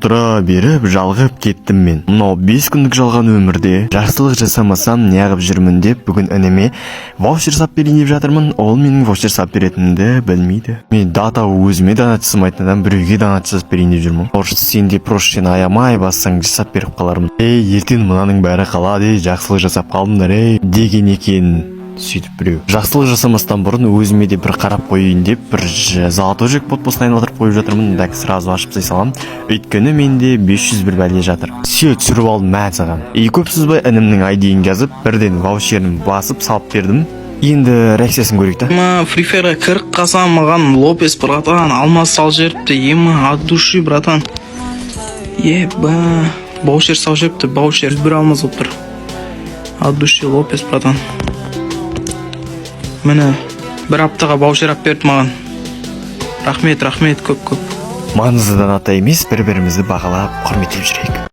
Тұра беріп жалғып кеттім мен. Мынау 5 күндік жалған өмірде жақсылық жасамасам неғып жүрмін деп бүгін ініме ваучер сап берейін деп жатырмын. Ол менің ваучер сап беретінімді білмейді. Мен дата өзіме донат жасамайтын адам біреуге донат жасап берейін деп жүрмін. Может, сен де прошен аямай бассаң жасап беріп қалармын. Ертең мынаның бәрі қалады, жақсылық жасап қалдыңдар деген екен. Сөйтіп біреу жақсылық жасамастан бұрын өзіме де бір қарап қояйын деп бір золотой джекпот посына айналдырып қойып жатырмын. Так сразу ашып тастай салам. Өйткені менде 500 бір бәле жатыр. Все түсіріп алдым мә саған. Көп сызбай інімнің айдиін жазып, бірден ваучерін басып салып бердім. Енді реакциясын көрейік та. Free Fire'ға кіріп қалсам маған Лопес братан алмаз сал жеріпті. От души братан. Ваучер сал жеріпті. Ваучер бір алмаз отыр. От души Лопес братан. Мені бір аптаға ваучер ап берді маған. Рахмет, көп. Маңызды доната емес, бір-бірімізді бағалап құрметтеп жүрейік.